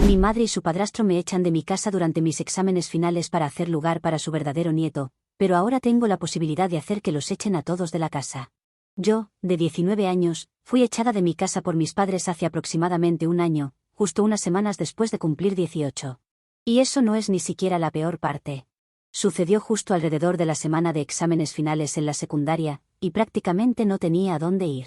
Mi madre y su padrastro me echan de mi casa durante mis exámenes finales para hacer lugar para su verdadero nieto, pero ahora tengo la posibilidad de hacer que los echen a todos de la casa. Yo, de 19 años, fui echada de mi casa por mis padres hace aproximadamente un año, justo unas semanas después de cumplir 18. Y eso no es ni siquiera la peor parte. Sucedió justo alrededor de la semana de exámenes finales en la secundaria, y prácticamente no tenía a dónde ir.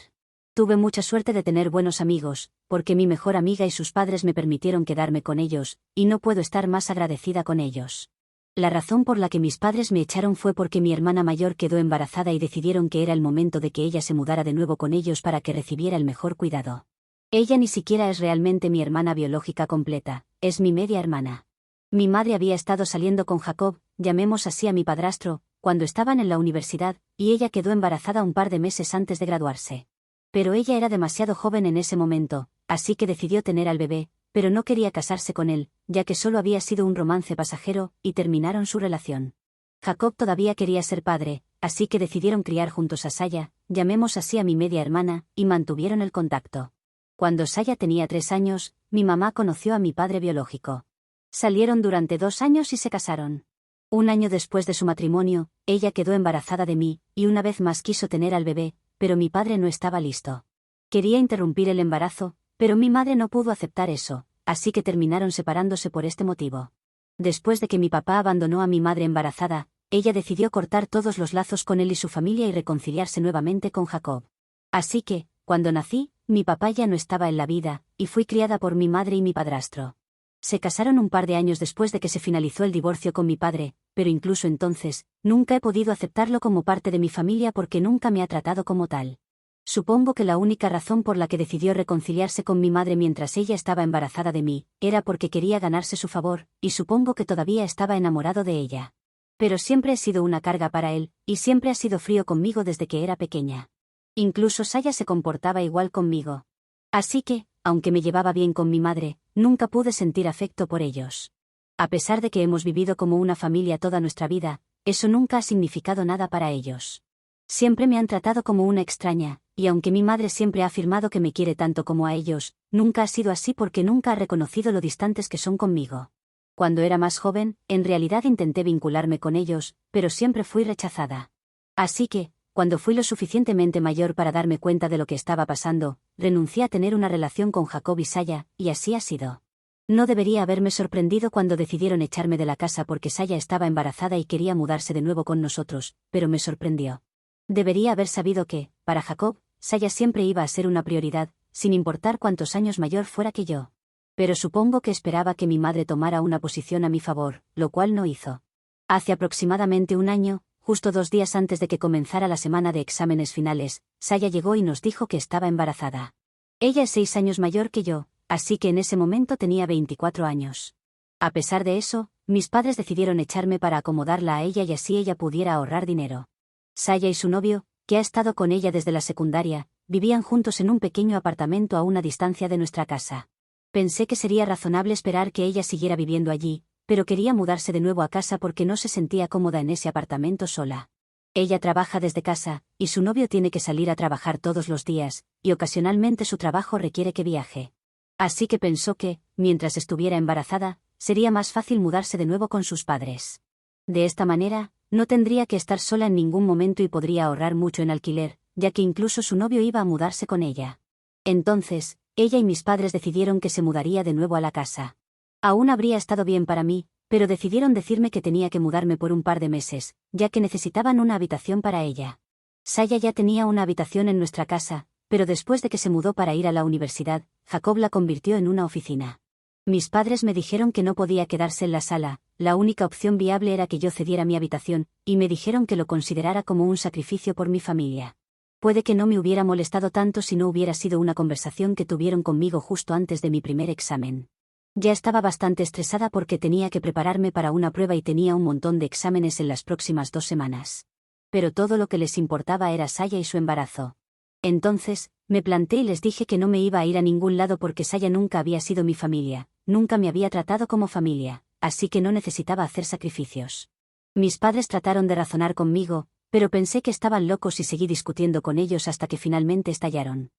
Tuve mucha suerte de tener buenos amigos, porque mi mejor amiga y sus padres me permitieron quedarme con ellos, y no puedo estar más agradecida con ellos. La razón por la que mis padres me echaron fue porque mi hermana mayor quedó embarazada y decidieron que era el momento de que ella se mudara de nuevo con ellos para que recibiera el mejor cuidado. Ella ni siquiera es realmente mi hermana biológica completa, es mi media hermana. Mi madre había estado saliendo con Jacob, llamemos así a mi padrastro, cuando estaban en la universidad, y ella quedó embarazada un par de meses antes de graduarse. Pero ella era demasiado joven en ese momento, así que decidió tener al bebé, pero no quería casarse con él, ya que solo había sido un romance pasajero, y terminaron su relación. Jacob todavía quería ser padre, así que decidieron criar juntos a Saya, llamemos así a mi media hermana, y mantuvieron el contacto. Cuando Saya tenía 3 años, mi mamá conoció a mi padre biológico. Salieron durante 2 años y se casaron. Un año después de su matrimonio, ella quedó embarazada de mí, y una vez más quiso tener al bebé, pero mi padre no estaba listo. Quería interrumpir el embarazo, pero mi madre no pudo aceptar eso, así que terminaron separándose por este motivo. Después de que mi papá abandonó a mi madre embarazada, ella decidió cortar todos los lazos con él y su familia y reconciliarse nuevamente con Jacob. Así que, cuando nací, mi papá ya no estaba en la vida, y fui criada por mi madre y mi padrastro. Se casaron un par de años después de que se finalizó el divorcio con mi padre, pero incluso entonces, nunca he podido aceptarlo como parte de mi familia porque nunca me ha tratado como tal. Supongo que la única razón por la que decidió reconciliarse con mi madre mientras ella estaba embarazada de mí, era porque quería ganarse su favor, y supongo que todavía estaba enamorado de ella. Pero siempre he sido una carga para él, y siempre ha sido frío conmigo desde que era pequeña. Incluso Saya se comportaba igual conmigo. Así que, aunque me llevaba bien con mi madre, nunca pude sentir afecto por ellos. A pesar de que hemos vivido como una familia toda nuestra vida, eso nunca ha significado nada para ellos. Siempre me han tratado como una extraña, y aunque mi madre siempre ha afirmado que me quiere tanto como a ellos, nunca ha sido así porque nunca ha reconocido lo distantes que son conmigo. Cuando era más joven, en realidad intenté vincularme con ellos, pero siempre fui rechazada. Así que, cuando fui lo suficientemente mayor para darme cuenta de lo que estaba pasando, renuncié a tener una relación con Jacob y Saya, y así ha sido. No debería haberme sorprendido cuando decidieron echarme de la casa porque Saya estaba embarazada y quería mudarse de nuevo con nosotros, pero me sorprendió. Debería haber sabido que, para Jacob, Saya siempre iba a ser una prioridad, sin importar cuántos años mayor fuera que yo. Pero supongo que esperaba que mi madre tomara una posición a mi favor, lo cual no hizo. Hace aproximadamente un año, justo 2 días antes de que comenzara la semana de exámenes finales, Saya llegó y nos dijo que estaba embarazada. Ella es 6 años mayor que yo, así que en ese momento tenía 24 años. A pesar de eso, mis padres decidieron echarme para acomodarla a ella y así ella pudiera ahorrar dinero. Saya y su novio, que ha estado con ella desde la secundaria, vivían juntos en un pequeño apartamento a una distancia de nuestra casa. Pensé que sería razonable esperar que ella siguiera viviendo allí, pero quería mudarse de nuevo a casa porque no se sentía cómoda en ese apartamento sola. Ella trabaja desde casa, y su novio tiene que salir a trabajar todos los días, y ocasionalmente su trabajo requiere que viaje. Así que pensó que, mientras estuviera embarazada, sería más fácil mudarse de nuevo con sus padres. De esta manera, no tendría que estar sola en ningún momento y podría ahorrar mucho en alquiler, ya que incluso su novio iba a mudarse con ella. Entonces, ella y mis padres decidieron que se mudaría de nuevo a la casa. Aún habría estado bien para mí, pero decidieron decirme que tenía que mudarme por un par de meses, ya que necesitaban una habitación para ella. Saya ya tenía una habitación en nuestra casa, pero después de que se mudó para ir a la universidad, Jacob la convirtió en una oficina. Mis padres me dijeron que no podía quedarse en la sala, la única opción viable era que yo cediera mi habitación, y me dijeron que lo considerara como un sacrificio por mi familia. Puede que no me hubiera molestado tanto si no hubiera sido una conversación que tuvieron conmigo justo antes de mi primer examen. Ya estaba bastante estresada porque tenía que prepararme para una prueba y tenía un montón de exámenes en las próximas 2 semanas. Pero todo lo que les importaba era Saya y su embarazo. Entonces, me planté y les dije que no me iba a ir a ningún lado porque Saya nunca había sido mi familia, nunca me había tratado como familia, así que no necesitaba hacer sacrificios. Mis padres trataron de razonar conmigo, pero pensé que estaban locos y seguí discutiendo con ellos hasta que finalmente estallaron.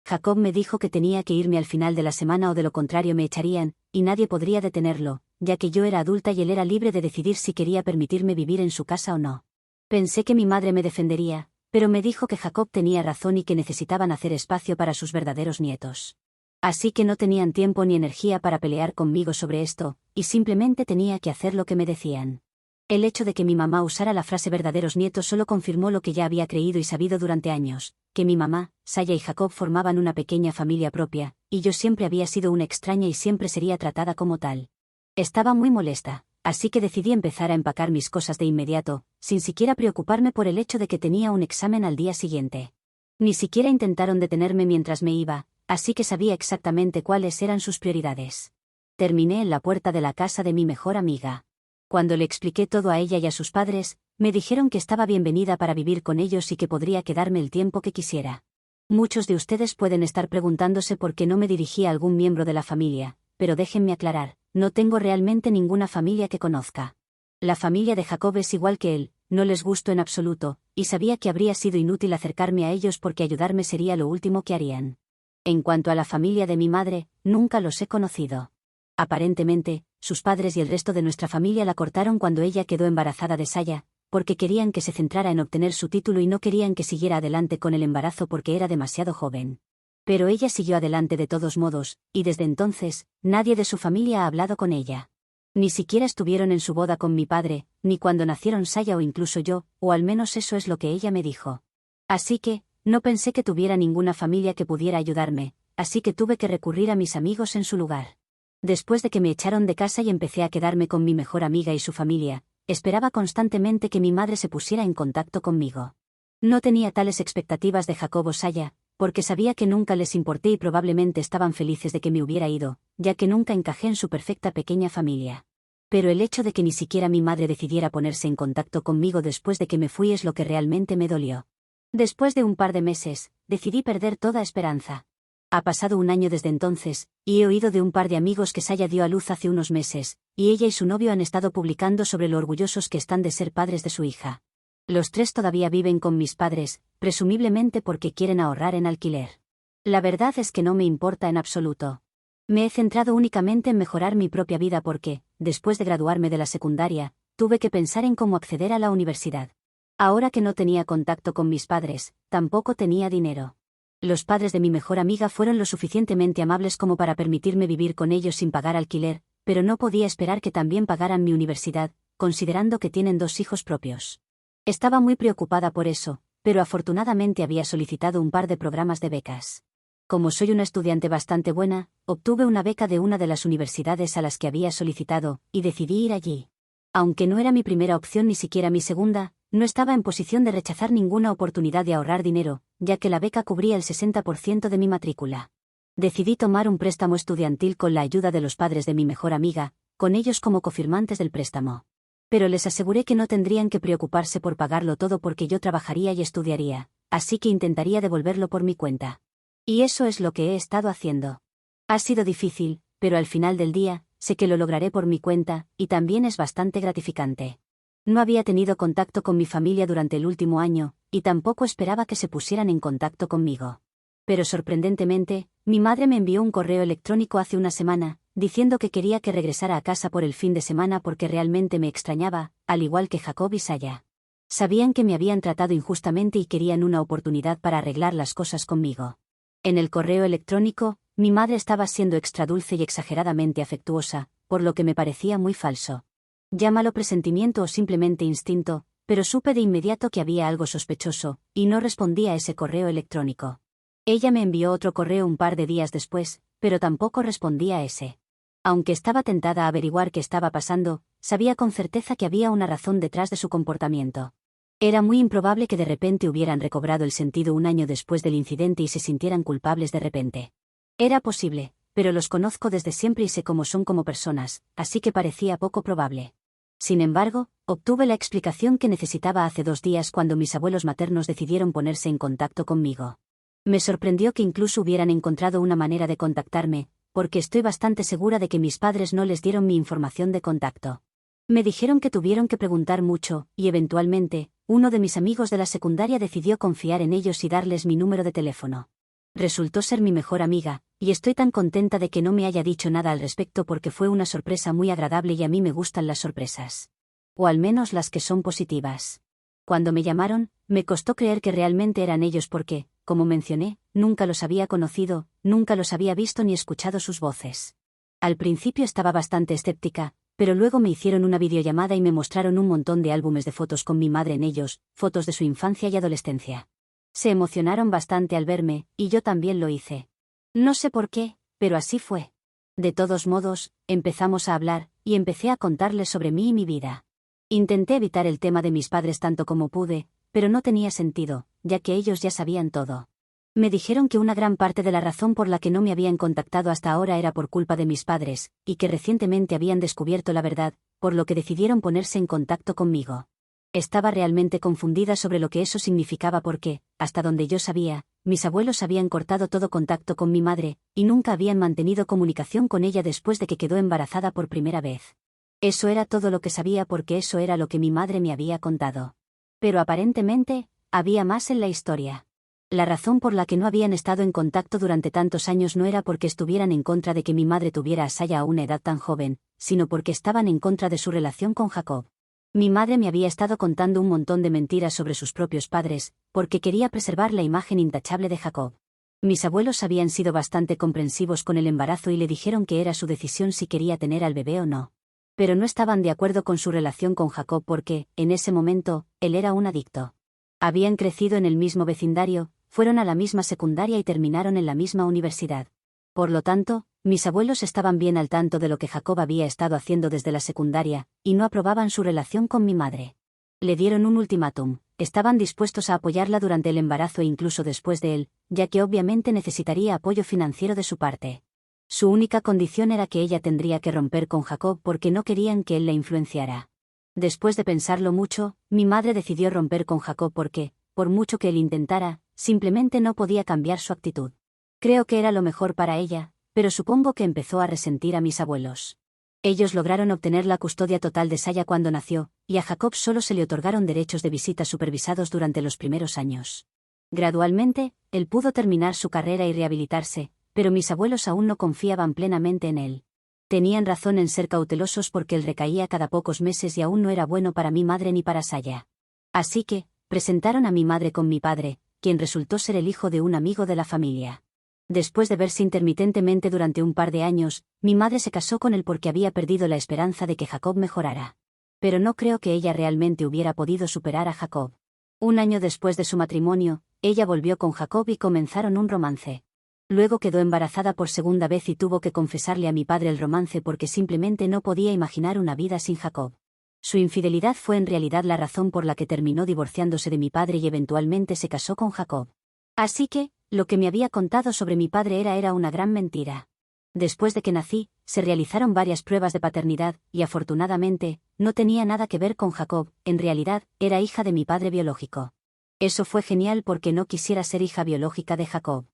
Jacob me dijo que tenía que irme al final de la semana o de lo contrario me echarían, y nadie podría detenerlo, ya que yo era adulta y él era libre de decidir si quería permitirme vivir en su casa o no. Pensé que mi madre me defendería, pero me dijo que Jacob tenía razón y que necesitaban hacer espacio para sus verdaderos nietos. Así que no tenían tiempo ni energía para pelear conmigo sobre esto, y simplemente tenía que hacer lo que me decían. El hecho de que mi mamá usara la frase verdaderos nietos solo confirmó lo que ya había creído y sabido durante años, que mi mamá, Saya y Jacob formaban una pequeña familia propia, y yo siempre había sido una extraña y siempre sería tratada como tal. Estaba muy molesta, así que decidí empezar a empacar mis cosas de inmediato, sin siquiera preocuparme por el hecho de que tenía un examen al día siguiente. Ni siquiera intentaron detenerme mientras me iba, así que sabía exactamente cuáles eran sus prioridades. Terminé en la puerta de la casa de mi mejor amiga. Cuando le expliqué todo a ella y a sus padres, me dijeron que estaba bienvenida para vivir con ellos y que podría quedarme el tiempo que quisiera. Muchos de ustedes pueden estar preguntándose por qué no me dirigí a algún miembro de la familia, pero déjenme aclarar, no tengo realmente ninguna familia que conozca. La familia de Jacob es igual que él, no les gusto en absoluto, y sabía que habría sido inútil acercarme a ellos porque ayudarme sería lo último que harían. En cuanto a la familia de mi madre, nunca los he conocido. Aparentemente, sus padres y el resto de nuestra familia la cortaron cuando ella quedó embarazada de Saya, porque querían que se centrara en obtener su título y no querían que siguiera adelante con el embarazo porque era demasiado joven. Pero ella siguió adelante de todos modos, y desde entonces, nadie de su familia ha hablado con ella. Ni siquiera estuvieron en su boda con mi padre, ni cuando nacieron Saya o incluso yo, o al menos eso es lo que ella me dijo. Así que, no pensé que tuviera ninguna familia que pudiera ayudarme, así que tuve que recurrir a mis amigos en su lugar. Después de que me echaron de casa y empecé a quedarme con mi mejor amiga y su familia, esperaba constantemente que mi madre se pusiera en contacto conmigo. No tenía tales expectativas de Jacob o Saya, porque sabía que nunca les importé y probablemente estaban felices de que me hubiera ido, ya que nunca encajé en su perfecta pequeña familia. Pero el hecho de que ni siquiera mi madre decidiera ponerse en contacto conmigo después de que me fui es lo que realmente me dolió. Después de un par de meses, decidí perder toda esperanza. Ha pasado un año desde entonces, y he oído de un par de amigos que Saya dio a luz hace unos meses, y ella y su novio han estado publicando sobre lo orgullosos que están de ser padres de su hija. Los tres todavía viven con mis padres, presumiblemente porque quieren ahorrar en alquiler. La verdad es que no me importa en absoluto. Me he centrado únicamente en mejorar mi propia vida porque, después de graduarme de la secundaria, tuve que pensar en cómo acceder a la universidad. Ahora que no tenía contacto con mis padres, tampoco tenía dinero. Los padres de mi mejor amiga fueron lo suficientemente amables como para permitirme vivir con ellos sin pagar alquiler, pero no podía esperar que también pagaran mi universidad, considerando que tienen 2 hijos propios. Estaba muy preocupada por eso, pero afortunadamente había solicitado un par de programas de becas. Como soy una estudiante bastante buena, obtuve una beca de una de las universidades a las que había solicitado, y decidí ir allí. Aunque no era mi primera opción ni siquiera mi segunda, no estaba en posición de rechazar ninguna oportunidad de ahorrar dinero, ya que la beca cubría el 60% de mi matrícula. Decidí tomar un préstamo estudiantil con la ayuda de los padres de mi mejor amiga, con ellos como cofirmantes del préstamo. Pero les aseguré que no tendrían que preocuparse por pagarlo todo porque yo trabajaría y estudiaría, así que intentaría devolverlo por mi cuenta. Y eso es lo que he estado haciendo. Ha sido difícil, pero al final del día, sé que lo lograré por mi cuenta, y también es bastante gratificante. No había tenido contacto con mi familia durante el último año, y tampoco esperaba que se pusieran en contacto conmigo. Pero sorprendentemente, mi madre me envió un correo electrónico hace una semana, diciendo que quería que regresara a casa por el fin de semana porque realmente me extrañaba, al igual que Jacob y Saya. Sabían que me habían tratado injustamente y querían una oportunidad para arreglar las cosas conmigo. En el correo electrónico, mi madre estaba siendo extra dulce y exageradamente afectuosa, por lo que me parecía muy falso. Llámalo presentimiento o simplemente instinto, pero supe de inmediato que había algo sospechoso, y no respondí a ese correo electrónico. Ella me envió otro correo un par de días después, pero tampoco respondí a ese. Aunque estaba tentada a averiguar qué estaba pasando, sabía con certeza que había una razón detrás de su comportamiento. Era muy improbable que de repente hubieran recobrado el sentido un año después del incidente y se sintieran culpables de repente. Era posible, pero los conozco desde siempre y sé cómo son como personas, así que parecía poco probable. Sin embargo, obtuve la explicación que necesitaba hace 2 días cuando mis abuelos maternos decidieron ponerse en contacto conmigo. Me sorprendió que incluso hubieran encontrado una manera de contactarme, porque estoy bastante segura de que mis padres no les dieron mi información de contacto. Me dijeron que tuvieron que preguntar mucho, y eventualmente, uno de mis amigos de la secundaria decidió confiar en ellos y darles mi número de teléfono. Resultó ser mi mejor amiga, y estoy tan contenta de que no me haya dicho nada al respecto porque fue una sorpresa muy agradable y a mí me gustan las sorpresas. O al menos las que son positivas. Cuando me llamaron, me costó creer que realmente eran ellos porque, como mencioné, nunca los había conocido, nunca los había visto ni escuchado sus voces. Al principio estaba bastante escéptica, pero luego me hicieron una videollamada y me mostraron un montón de álbumes de fotos con mi madre en ellos, fotos de su infancia y adolescencia. Se emocionaron bastante al verme, y yo también lo hice. No sé por qué, pero así fue. De todos modos, empezamos a hablar, y empecé a contarles sobre mí y mi vida. Intenté evitar el tema de mis padres tanto como pude, pero no tenía sentido, ya que ellos ya sabían todo. Me dijeron que una gran parte de la razón por la que no me habían contactado hasta ahora era por culpa de mis padres, y que recientemente habían descubierto la verdad, por lo que decidieron ponerse en contacto conmigo. Estaba realmente confundida sobre lo que eso significaba porque, hasta donde yo sabía, mis abuelos habían cortado todo contacto con mi madre, y nunca habían mantenido comunicación con ella después de que quedó embarazada por primera vez. Eso era todo lo que sabía porque eso era lo que mi madre me había contado. Pero aparentemente, había más en la historia. La razón por la que no habían estado en contacto durante tantos años no era porque estuvieran en contra de que mi madre tuviera a Saya a una edad tan joven, sino porque estaban en contra de su relación con Jacob. Mi madre me había estado contando un montón de mentiras sobre sus propios padres, porque quería preservar la imagen intachable de Jacob. Mis abuelos habían sido bastante comprensivos con el embarazo y le dijeron que era su decisión si quería tener al bebé o no. Pero no estaban de acuerdo con su relación con Jacob porque, en ese momento, él era un adicto. Habían crecido en el mismo vecindario, fueron a la misma secundaria y terminaron en la misma universidad. Por lo tanto, mis abuelos estaban bien al tanto de lo que Jacob había estado haciendo desde la secundaria, y no aprobaban su relación con mi madre. Le dieron un ultimátum, estaban dispuestos a apoyarla durante el embarazo e incluso después de él, ya que obviamente necesitaría apoyo financiero de su parte. Su única condición era que ella tendría que romper con Jacob porque no querían que él la influenciara. Después de pensarlo mucho, mi madre decidió romper con Jacob porque, por mucho que él intentara, simplemente no podía cambiar su actitud. Creo que era lo mejor para ella, pero supongo que empezó a resentir a mis abuelos. Ellos lograron obtener la custodia total de Saya cuando nació, y a Jacob solo se le otorgaron derechos de visita supervisados durante los primeros años. Gradualmente, él pudo terminar su carrera y rehabilitarse, pero mis abuelos aún no confiaban plenamente en él. Tenían razón en ser cautelosos porque él recaía cada pocos meses y aún no era bueno para mi madre ni para Saya. Así que, presentaron a mi madre con mi padre, quien resultó ser el hijo de un amigo de la familia. Después de verse intermitentemente durante un par de años, mi madre se casó con él porque había perdido la esperanza de que Jacob mejorara. Pero no creo que ella realmente hubiera podido superar a Jacob. Un año después de su matrimonio, ella volvió con Jacob y comenzaron un romance. Luego quedó embarazada por segunda vez y tuvo que confesarle a mi padre el romance porque simplemente no podía imaginar una vida sin Jacob. Su infidelidad fue en realidad la razón por la que terminó divorciándose de mi padre y eventualmente se casó con Jacob. Así que, lo que me había contado sobre mi padre era una gran mentira. Después de que nací, se realizaron varias pruebas de paternidad, y afortunadamente, no tenía nada que ver con Jacob, en realidad, era hija de mi padre biológico. Eso fue genial porque no quisiera ser hija biológica de Jacob.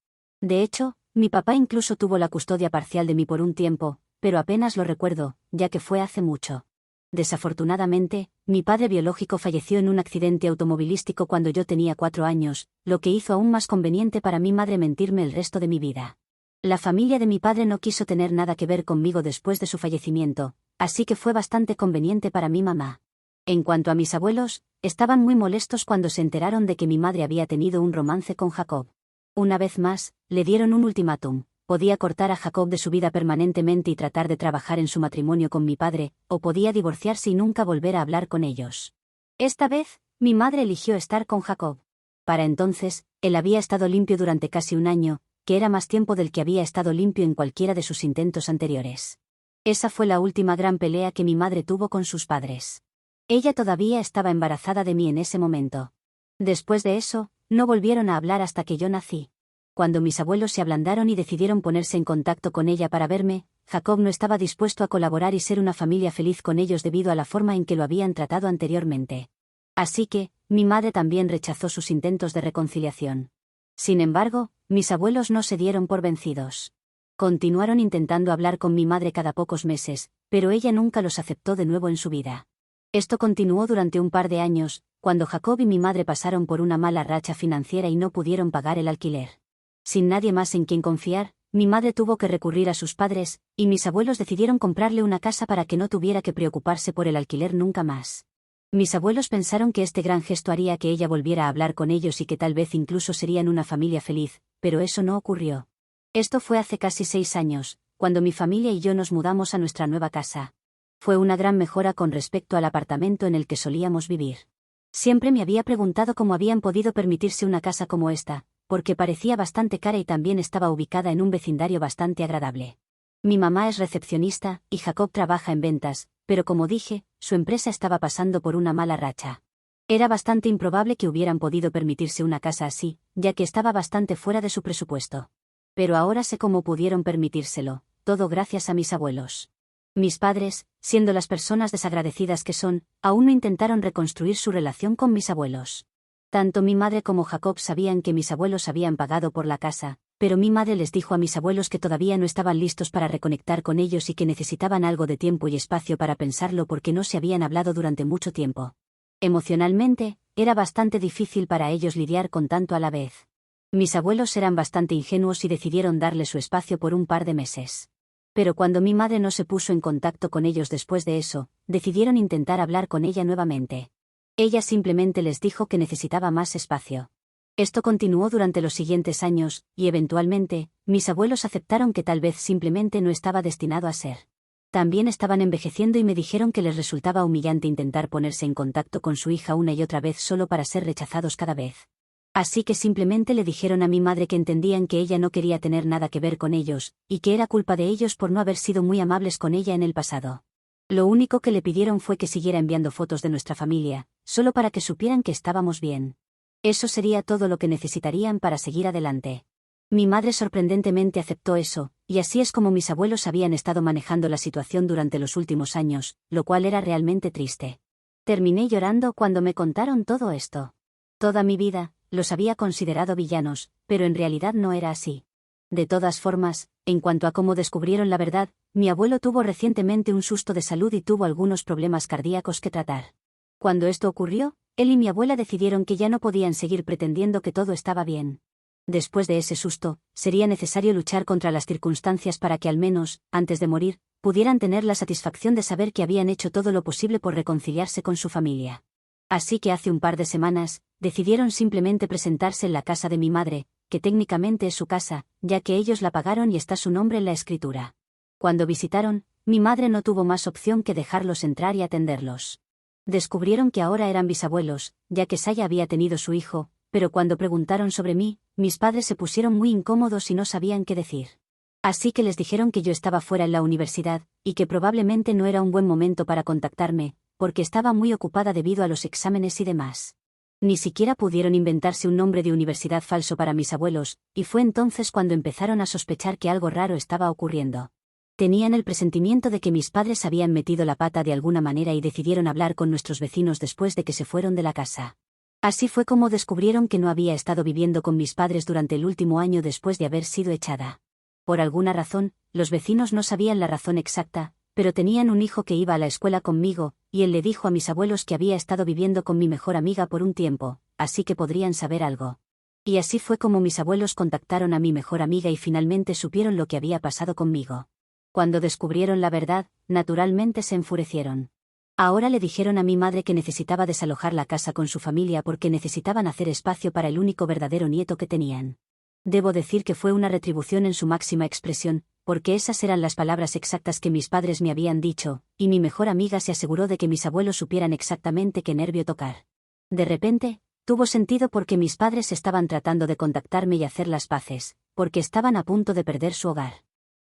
De hecho, mi papá incluso tuvo la custodia parcial de mí por un tiempo, pero apenas lo recuerdo, ya que fue hace mucho. Desafortunadamente, mi padre biológico falleció en un accidente automovilístico cuando yo tenía 4 años, lo que hizo aún más conveniente para mi madre mentirme el resto de mi vida. La familia de mi padre no quiso tener nada que ver conmigo después de su fallecimiento, así que fue bastante conveniente para mi mamá. En cuanto a mis abuelos, estaban muy molestos cuando se enteraron de que mi madre había tenido un romance con Jacob. Una vez más, le dieron un ultimátum. Podía cortar a Jacob de su vida permanentemente y tratar de trabajar en su matrimonio con mi padre, o podía divorciarse y nunca volver a hablar con ellos. Esta vez, mi madre eligió estar con Jacob. Para entonces, él había estado limpio durante casi un año, que era más tiempo del que había estado limpio en cualquiera de sus intentos anteriores. Esa fue la última gran pelea que mi madre tuvo con sus padres. Ella todavía estaba embarazada de mí en ese momento. Después de eso, no volvieron a hablar hasta que yo nací. Cuando mis abuelos se ablandaron y decidieron ponerse en contacto con ella para verme, Jacob no estaba dispuesto a colaborar y ser una familia feliz con ellos debido a la forma en que lo habían tratado anteriormente. Así que, mi madre también rechazó sus intentos de reconciliación. Sin embargo, mis abuelos no se dieron por vencidos. Continuaron intentando hablar con mi madre cada pocos meses, pero ella nunca los aceptó de nuevo en su vida. Esto continuó durante un par de años, cuando Jacob y mi madre pasaron por una mala racha financiera y no pudieron pagar el alquiler. Sin nadie más en quien confiar, mi madre tuvo que recurrir a sus padres, y mis abuelos decidieron comprarle una casa para que no tuviera que preocuparse por el alquiler nunca más. Mis abuelos pensaron que este gran gesto haría que ella volviera a hablar con ellos y que tal vez incluso serían una familia feliz, pero eso no ocurrió. Esto fue hace casi 6 años, cuando mi familia y yo nos mudamos a nuestra nueva casa. Fue una gran mejora con respecto al apartamento en el que solíamos vivir. Siempre me había preguntado cómo habían podido permitirse una casa como esta, porque parecía bastante cara y también estaba ubicada en un vecindario bastante agradable. Mi mamá es recepcionista, y Jacob trabaja en ventas, pero como dije, su empresa estaba pasando por una mala racha. Era bastante improbable que hubieran podido permitirse una casa así, ya que estaba bastante fuera de su presupuesto. Pero ahora sé cómo pudieron permitírselo, todo gracias a mis abuelos. Mis padres, siendo las personas desagradecidas que son, aún no intentaron reconstruir su relación con mis abuelos. Tanto mi madre como Jacob sabían que mis abuelos habían pagado por la casa, pero mi madre les dijo a mis abuelos que todavía no estaban listos para reconectar con ellos y que necesitaban algo de tiempo y espacio para pensarlo porque no se habían hablado durante mucho tiempo. Emocionalmente, era bastante difícil para ellos lidiar con tanto a la vez. Mis abuelos eran bastante ingenuos y decidieron darle su espacio por un par de meses. Pero cuando mi madre no se puso en contacto con ellos después de eso, decidieron intentar hablar con ella nuevamente. Ella simplemente les dijo que necesitaba más espacio. Esto continuó durante los siguientes años, y eventualmente, mis abuelos aceptaron que tal vez simplemente no estaba destinado a ser. También estaban envejeciendo y me dijeron que les resultaba humillante intentar ponerse en contacto con su hija una y otra vez solo para ser rechazados cada vez. Así que simplemente le dijeron a mi madre que entendían que ella no quería tener nada que ver con ellos, y que era culpa de ellos por no haber sido muy amables con ella en el pasado. Lo único que le pidieron fue que siguiera enviando fotos de nuestra familia, solo para que supieran que estábamos bien. Eso sería todo lo que necesitarían para seguir adelante. Mi madre sorprendentemente aceptó eso, y así es como mis abuelos habían estado manejando la situación durante los últimos años, lo cual era realmente triste. Terminé llorando cuando me contaron todo esto. Toda mi vida, los había considerado villanos, pero en realidad no era así. De todas formas, en cuanto a cómo descubrieron la verdad, mi abuelo tuvo recientemente un susto de salud y tuvo algunos problemas cardíacos que tratar. Cuando esto ocurrió, él y mi abuela decidieron que ya no podían seguir pretendiendo que todo estaba bien. Después de ese susto, sería necesario luchar contra las circunstancias para que al menos, antes de morir, pudieran tener la satisfacción de saber que habían hecho todo lo posible por reconciliarse con su familia. Así que hace un par de semanas, decidieron simplemente presentarse en la casa de mi madre, que técnicamente es su casa, ya que ellos la pagaron y está su nombre en la escritura. Cuando visitaron, mi madre no tuvo más opción que dejarlos entrar y atenderlos. Descubrieron que ahora eran bisabuelos, ya que Saya había tenido su hijo, pero cuando preguntaron sobre mí, mis padres se pusieron muy incómodos y no sabían qué decir. Así que les dijeron que yo estaba fuera en la universidad, y que probablemente no era un buen momento para contactarme, porque estaba muy ocupada debido a los exámenes y demás. Ni siquiera pudieron inventarse un nombre de universidad falso para mis abuelos, y fue entonces cuando empezaron a sospechar que algo raro estaba ocurriendo. Tenían el presentimiento de que mis padres habían metido la pata de alguna manera y decidieron hablar con nuestros vecinos después de que se fueron de la casa. Así fue como descubrieron que no había estado viviendo con mis padres durante el último año después de haber sido echada. Por alguna razón, los vecinos no sabían la razón exacta, pero tenían un hijo que iba a la escuela conmigo, y él le dijo a mis abuelos que había estado viviendo con mi mejor amiga por un tiempo, así que podrían saber algo. Y así fue como mis abuelos contactaron a mi mejor amiga y finalmente supieron lo que había pasado conmigo. Cuando descubrieron la verdad, naturalmente se enfurecieron. Ahora le dijeron a mi madre que necesitaba desalojar la casa con su familia porque necesitaban hacer espacio para el único verdadero nieto que tenían. Debo decir que fue una retribución en su máxima expresión, porque esas eran las palabras exactas que mis padres me habían dicho, y mi mejor amiga se aseguró de que mis abuelos supieran exactamente qué nervio tocar. De repente, tuvo sentido porque mis padres estaban tratando de contactarme y hacer las paces, porque estaban a punto de perder su hogar.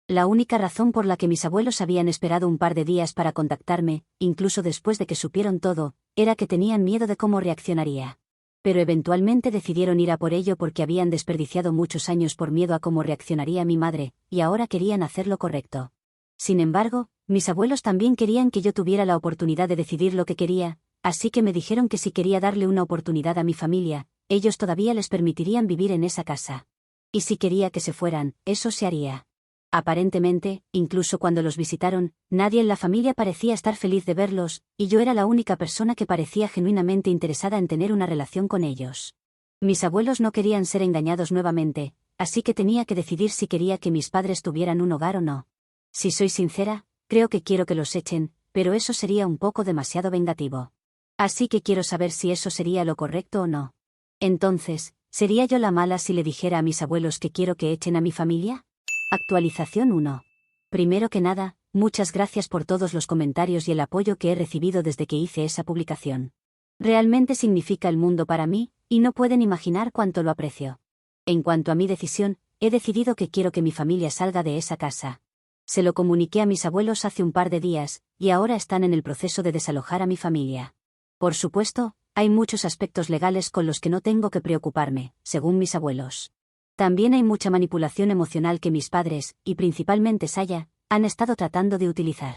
La única razón por la que mis abuelos habían esperado un par de días para contactarme, incluso después de que supieron todo, era que tenían miedo de cómo reaccionaría. Pero eventualmente decidieron ir a por ello porque habían desperdiciado muchos años por miedo a cómo reaccionaría mi madre, y ahora querían hacer lo correcto. Sin embargo, mis abuelos también querían que yo tuviera la oportunidad de decidir lo que quería, así que me dijeron que si quería darle una oportunidad a mi familia, ellos todavía les permitirían vivir en esa casa. Y si quería que se fueran, eso se haría. Aparentemente, incluso cuando los visitaron, nadie en la familia parecía estar feliz de verlos, y yo era la única persona que parecía genuinamente interesada en tener una relación con ellos. Mis abuelos no querían ser engañados nuevamente, así que tenía que decidir si quería que mis padres tuvieran un hogar o no. Si soy sincera, creo que quiero que los echen, pero eso sería un poco demasiado vengativo. Así que quiero saber si eso sería lo correcto o no. Entonces, ¿sería yo la mala si le dijera a mis abuelos que quiero que echen a mi familia? Actualización 1. Primero que nada, muchas gracias por todos los comentarios y el apoyo que he recibido desde que hice esa publicación. Realmente significa el mundo para mí, y no pueden imaginar cuánto lo aprecio. En cuanto a mi decisión, he decidido que quiero que mi familia salga de esa casa. Se lo comuniqué a mis abuelos hace un par de días, y ahora están en el proceso de desalojar a mi familia. Por supuesto, hay muchos aspectos legales con los que no tengo que preocuparme, según mis abuelos. También hay mucha manipulación emocional que mis padres, y principalmente Saya, han estado tratando de utilizar.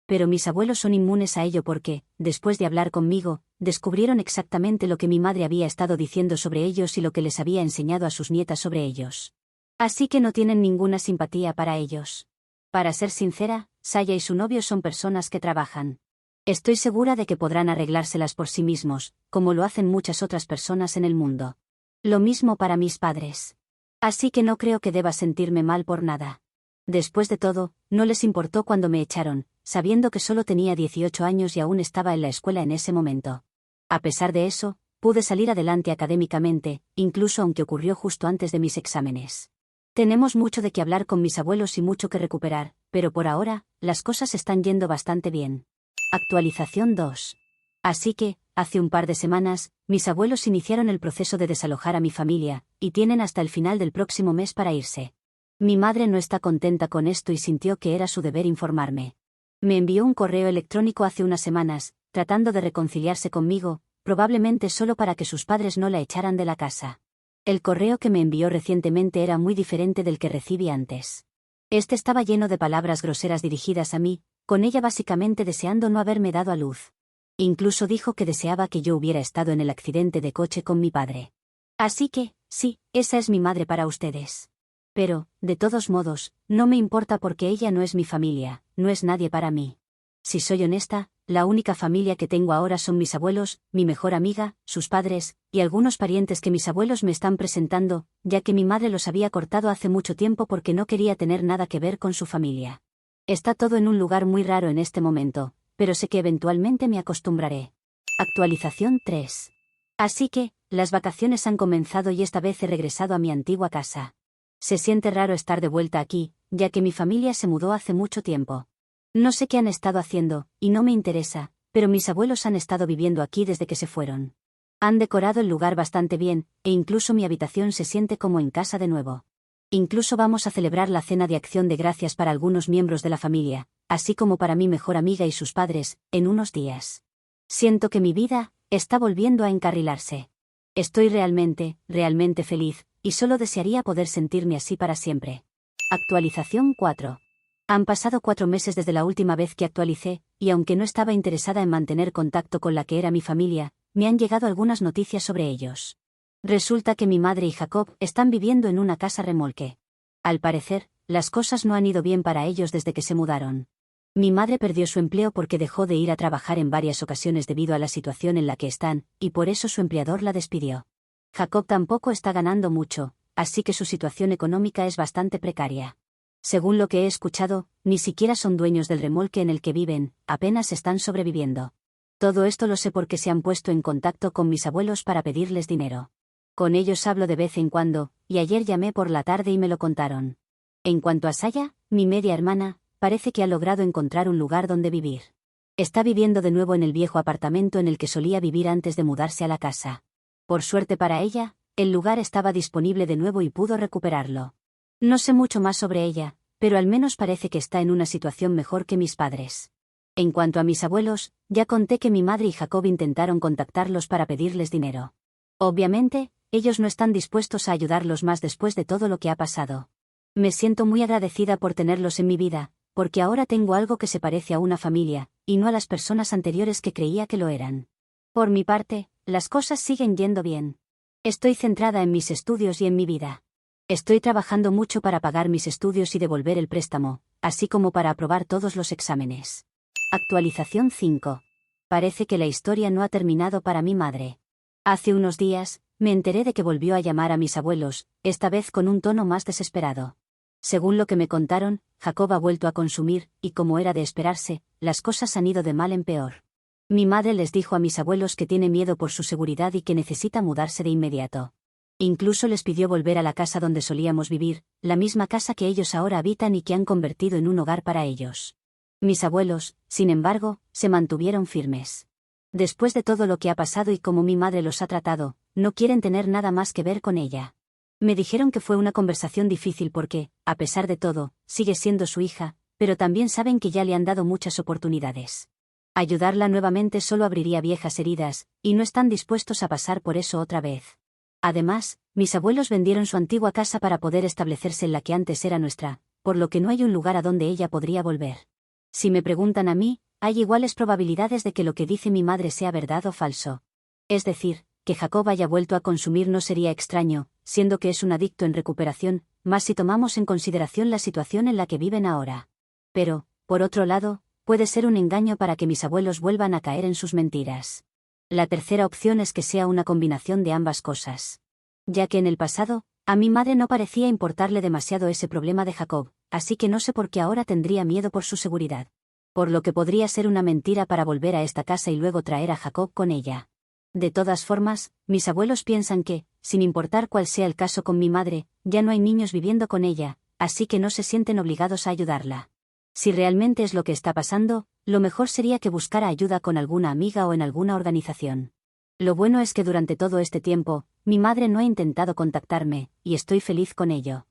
Pero mis abuelos son inmunes a ello porque, después de hablar conmigo, descubrieron exactamente lo que mi madre había estado diciendo sobre ellos y lo que les había enseñado a sus nietas sobre ellos. Así que no tienen ninguna simpatía para ellos. Para ser sincera, Saya y su novio son personas que trabajan. Estoy segura de que podrán arreglárselas por sí mismos, como lo hacen muchas otras personas en el mundo. Lo mismo para mis padres. Así que no creo que deba sentirme mal por nada. Después de todo, no les importó cuando me echaron, sabiendo que solo tenía 18 años y aún estaba en la escuela en ese momento. A pesar de eso, pude salir adelante académicamente, incluso aunque ocurrió justo antes de mis exámenes. Tenemos mucho de qué hablar con mis abuelos y mucho que recuperar, pero por ahora, las cosas están yendo bastante bien. Actualización 2. Así que, hace un par de semanas, mis abuelos iniciaron el proceso de desalojar a mi familia, y tienen hasta el final del próximo mes para irse. Mi madre no está contenta con esto y sintió que era su deber informarme. Me envió un correo electrónico hace unas semanas, tratando de reconciliarse conmigo, probablemente solo para que sus padres no la echaran de la casa. El correo que me envió recientemente era muy diferente del que recibí antes. Este estaba lleno de palabras groseras dirigidas a mí, con ella básicamente deseando no haberme dado a luz. Incluso dijo que deseaba que yo hubiera estado en el accidente de coche con mi padre. Así que, sí, esa es mi madre para ustedes. Pero, de todos modos, no me importa porque ella no es mi familia, no es nadie para mí. Si soy honesta, la única familia que tengo ahora son mis abuelos, mi mejor amiga, sus padres, y algunos parientes que mis abuelos me están presentando, ya que mi madre los había cortado hace mucho tiempo porque no quería tener nada que ver con su familia. Está todo en un lugar muy raro en este momento, pero sé que eventualmente me acostumbraré. Actualización 3. Así que, las vacaciones han comenzado y esta vez he regresado a mi antigua casa. Se siente raro estar de vuelta aquí, ya que mi familia se mudó hace mucho tiempo. No sé qué han estado haciendo, y no me interesa, pero mis abuelos han estado viviendo aquí desde que se fueron. Han decorado el lugar bastante bien, e incluso mi habitación se siente como en casa de nuevo. Incluso vamos a celebrar la cena de acción de gracias para algunos miembros de la familia, así como para mi mejor amiga y sus padres, en unos días. Siento que mi vida está volviendo a encarrilarse. Estoy realmente feliz, y solo desearía poder sentirme así para siempre. Actualización 4. Han pasado 4 meses desde la última vez que actualicé, y aunque no estaba interesada en mantener contacto con la que era mi familia, me han llegado algunas noticias sobre ellos. Resulta que mi madre y Jacob están viviendo en una casa remolque. Al parecer, las cosas no han ido bien para ellos desde que se mudaron. Mi madre perdió su empleo porque dejó de ir a trabajar en varias ocasiones debido a la situación en la que están, y por eso su empleador la despidió. Jacob tampoco está ganando mucho, así que su situación económica es bastante precaria. Según lo que he escuchado, ni siquiera son dueños del remolque en el que viven, apenas están sobreviviendo. Todo esto lo sé porque se han puesto en contacto con mis abuelos para pedirles dinero. Con ellos hablo de vez en cuando, y ayer llamé por la tarde y me lo contaron. En cuanto a Saya, mi media hermana, parece que ha logrado encontrar un lugar donde vivir. Está viviendo de nuevo en el viejo apartamento en el que solía vivir antes de mudarse a la casa. Por suerte para ella, el lugar estaba disponible de nuevo y pudo recuperarlo. No sé mucho más sobre ella, pero al menos parece que está en una situación mejor que mis padres. En cuanto a mis abuelos, ya conté que mi madre y Jacob intentaron contactarlos para pedirles dinero. Obviamente, ellos no están dispuestos a ayudarlos más después de todo lo que ha pasado. Me siento muy agradecida por tenerlos en mi vida, porque ahora tengo algo que se parece a una familia, y no a las personas anteriores que creía que lo eran. Por mi parte, las cosas siguen yendo bien. Estoy centrada en mis estudios y en mi vida. Estoy trabajando mucho para pagar mis estudios y devolver el préstamo, así como para aprobar todos los exámenes. Actualización 5. Parece que la historia no ha terminado para mi madre. Hace unos días, me enteré de que volvió a llamar a mis abuelos, esta vez con un tono más desesperado. Según lo que me contaron, Jacob ha vuelto a consumir, y como era de esperarse, las cosas han ido de mal en peor. Mi madre les dijo a mis abuelos que tiene miedo por su seguridad y que necesita mudarse de inmediato. Incluso les pidió volver a la casa donde solíamos vivir, la misma casa que ellos ahora habitan y que han convertido en un hogar para ellos. Mis abuelos, sin embargo, se mantuvieron firmes. Después de todo lo que ha pasado y cómo mi madre los ha tratado, no quieren tener nada más que ver con ella. Me dijeron que fue una conversación difícil porque, a pesar de todo, sigue siendo su hija, pero también saben que ya le han dado muchas oportunidades. Ayudarla nuevamente solo abriría viejas heridas, y no están dispuestos a pasar por eso otra vez. Además, mis abuelos vendieron su antigua casa para poder establecerse en la que antes era nuestra, por lo que no hay un lugar a donde ella podría volver. Si me preguntan a mí, hay iguales probabilidades de que lo que dice mi madre sea verdad o falso. Es decir, que Jacob haya vuelto a consumir no sería extraño, siendo que es un adicto en recuperación, más si tomamos en consideración la situación en la que viven ahora. Pero, por otro lado, puede ser un engaño para que mis abuelos vuelvan a caer en sus mentiras. La tercera opción es que sea una combinación de ambas cosas. Ya que en el pasado, a mi madre no parecía importarle demasiado ese problema de Jacob, así que no sé por qué ahora tendría miedo por su seguridad. Por lo que podría ser una mentira para volver a esta casa y luego traer a Jacob con ella. De todas formas, mis abuelos piensan que, sin importar cuál sea el caso con mi madre, ya no hay niños viviendo con ella, así que no se sienten obligados a ayudarla. Si realmente es lo que está pasando, lo mejor sería que buscara ayuda con alguna amiga o en alguna organización. Lo bueno es que durante todo este tiempo, mi madre no ha intentado contactarme, y estoy feliz con ello.